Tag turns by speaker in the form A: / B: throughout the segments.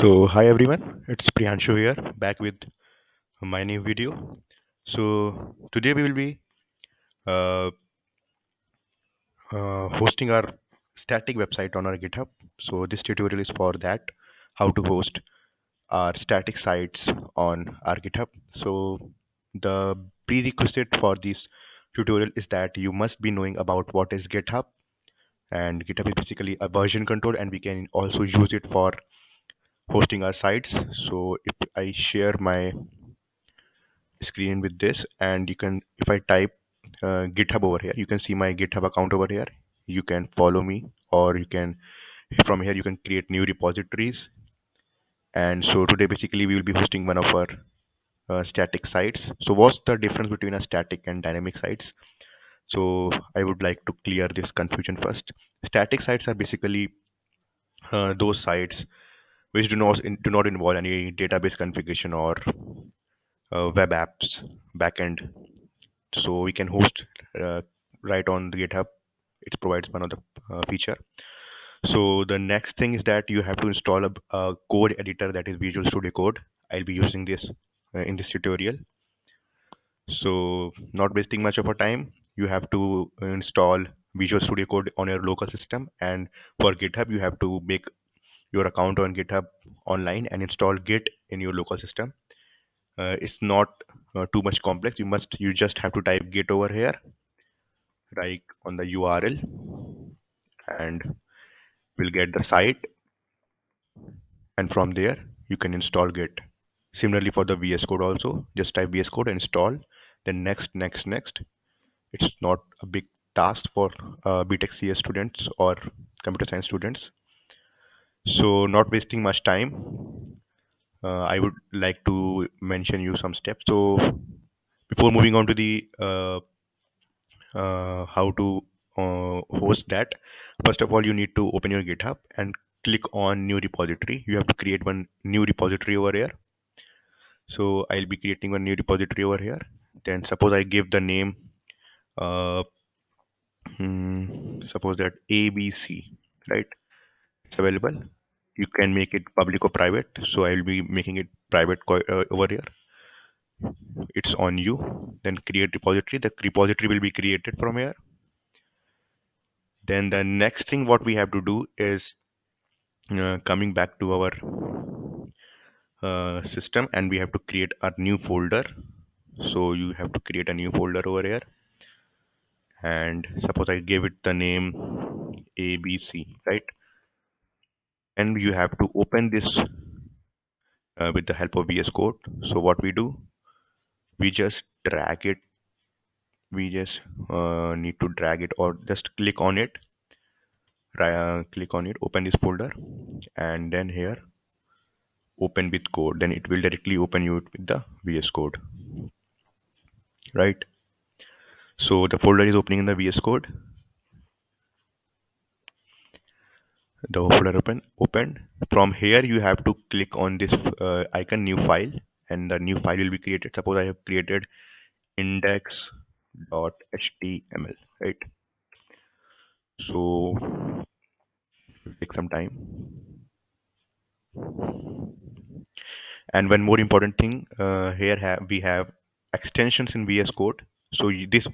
A: So hi everyone, it's Priyanshu here, back with my new video. So today we will be uh, hosting our static website on our GitHub. So this tutorial is for that, how to host our static sites on our GitHub. So the prerequisite for this tutorial is that you must be knowing about what is GitHub, and GitHub is basically a version control, and we can also use it for hosting our sites. So if I share my screen with this, and you can, if I type GitHub over here, you can see my GitHub account over here. You can follow me, or you can, from here you can create new repositories. And so today basically we will be hosting one of our static sites. So what's the difference between a static and dynamic sites? So I would like to clear this confusion first. Static sites are basically those sites which do not involve any database configuration or web apps backend. So we can host uh, right on the GitHub. It provides one of the feature. So the next thing is that you have to install a code editor, that is Visual Studio Code. I'll be using this in this tutorial. So not wasting much of our time, you have to install Visual Studio Code on your local system, and for GitHub you have to make your account on GitHub online and install Git in your local system. It's not too much complex. You just have to type Git over here, like on the URL, and we'll get the site, and from there you can install Git. Similarly for the VS Code also, just type VS Code and install, then next. It's not a big task for BTech CS students or computer science students. So not wasting much time, I would like to mention you some steps. So before moving on to the how to host that, first of all you need to open your GitHub and click on new repository. You have to create one new repository over here. So I'll be creating one new repository over here. Then suppose I give the name, uh, suppose that ABC, right? It's available. You can make it public or private. So I'll be making it private over here. It's on you. Then create repository. The repository will be created from here. Then the next thing what we have to do is coming back to our system, and we have to create a new folder. So you have to create a new folder over here, and suppose I give it the name ABC, right? And you have to open this with the help of VS Code. So what we do, we just drag it. We just need to drag it, or just click on it. Click on it, open this folder, and then here open with code. Then it will directly open you with the VS Code, right? So the folder is opening in the VS Code. The folder opened. From here you have to click on this icon, new file, and the new file will be created. Suppose I have created index.html, right? So it will take some time. And one more important thing, here we have extensions in VS Code. So this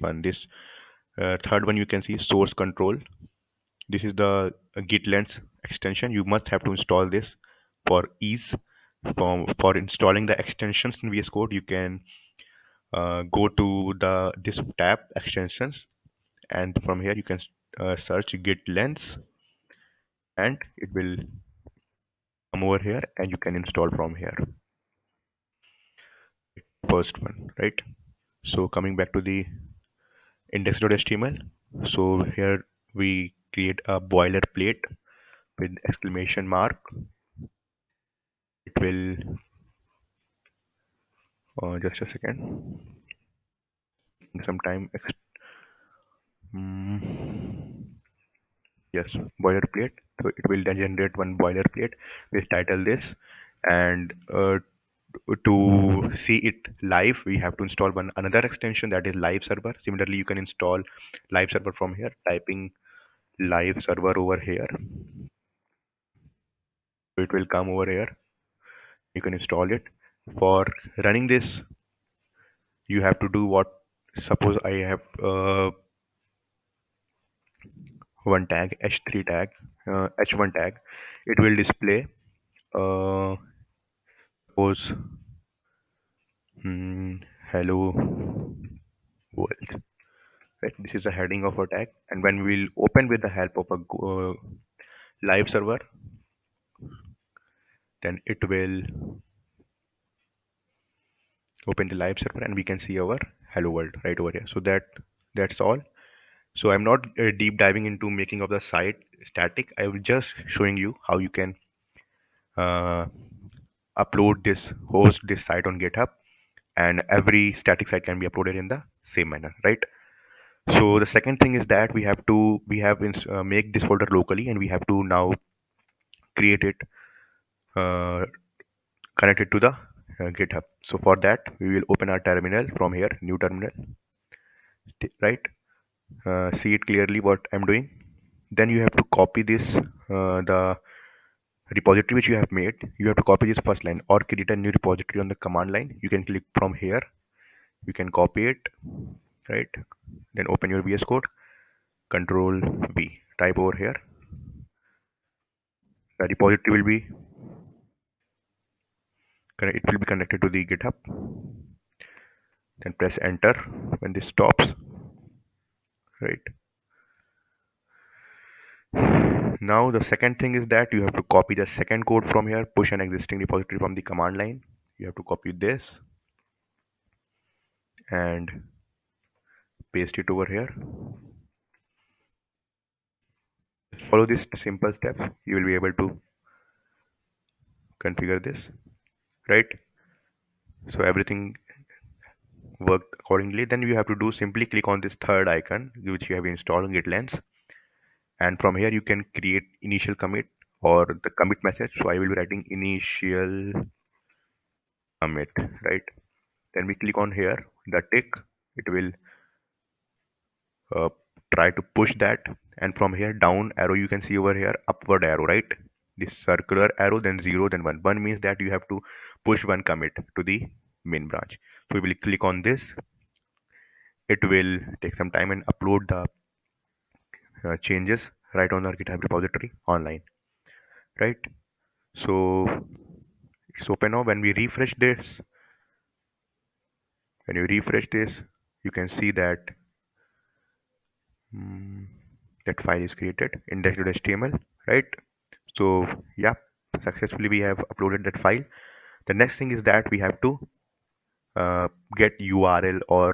A: third one, you can see source control. This is the git length extension. You must have to install this for ease. For installing the extensions in VS Code, you can go to this tab, extensions, and from here you can search git length, and it will come over here, and you can install from here. First one, right? So coming back to the index.html, so here we create a boilerplate with exclamation mark. It will just a second, some time. Yes, boilerplate. So it will then generate one boilerplate. We title this, and to see it live, we have to install one another extension, that is live server. Similarly, you can install live server from here, typing live server over here. So it will come over here. You can install it. For running this, you have to do what, suppose I have one tag, h3 tag, h1 tag. It will display, uh, suppose, hmm, hello world. Right? This is the heading of a tag, and when we'll open with the help of a live server, then it will open the live server, and we can see our hello world right over here. So that's all. So I'm not deep diving into making of the site static. I will just showing you how you can uh, upload this, host this site on GitHub, and every static site can be uploaded in the same manner, right? So the second thing is that we have make this folder locally, and we have to now create it, uh, connect it to the GitHub. So for that, we will open our terminal from here, new terminal, right? See it clearly what I'm doing. Then you have to copy this, the repository which you have made. You have to copy this first line or create a new repository on the command line. You can click from here. You can copy it, right? Then open your VS Code, Control V. Type over here. The repository will be it will be connected to the GitHub. Then press enter when this stops, right? Now the second thing is that you have to copy the second code from here, push an existing repository from the command line. You have to copy this and paste it over here. Follow this simple steps. You will be able to configure this, right? So everything worked accordingly. Then you have to do simply click on this third icon which you have installed on GitLens, and from here you can create initial commit or the commit message. So I will be writing initial commit, right? Then we click on here the tick. It will uh, try to push that, and from here down arrow you can see over here upward arrow, right? This circular arrow, then 0, then 1 means that you have to push one commit to the main branch. So we will click on this. It will take some time and upload the changes right on our GitHub repository online, right? So it's open now. When you refresh this, you can see that mm, that file is created, index.html, right? So yeah, successfully we have uploaded that file. The next thing is that we have to get URL, or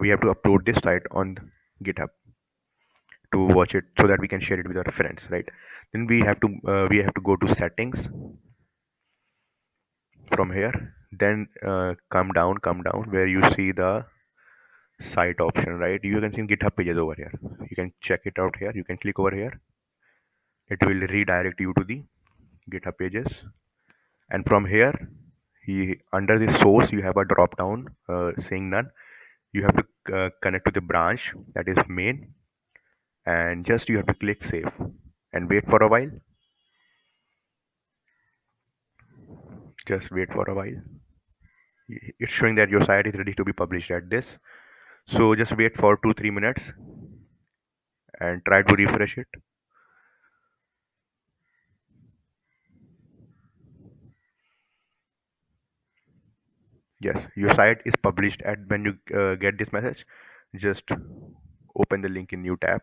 A: we have to upload this site on GitHub to watch it so that we can share it with our friends, right? Then we have to go to settings from here. Then come down where you see the site option, right? You can see GitHub Pages over here. You can check it out here. You can click over here. It will redirect you to the GitHub Pages, and from here, under the source, you have a drop down saying none. You have to connect to the branch that is main, and just you have to click save and wait for a while. Just wait for a while. It's showing that your site is ready to be published at this. So just wait for 2-3 minutes and try to refresh it. Yes, your site is published. At when you get this message, just open the link in new tab,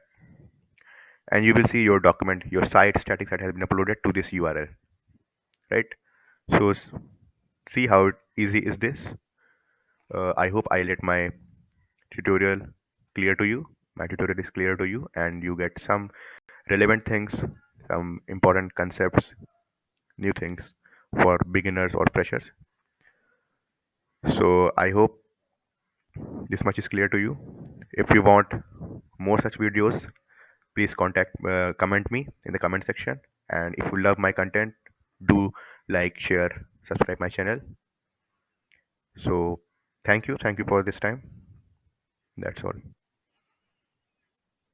A: and you will see your document, your static site has been uploaded to this URL, right? So see how easy is this. I hope I let my tutorial clear to you. My tutorial is clear to you, and you get some relevant things, some important concepts, new things for beginners or freshers. So I hope this much is clear to you. If you want more such videos, please comment me in the comment section. And if you love my content, do like, share, subscribe my channel. So thank you for this time. That's all.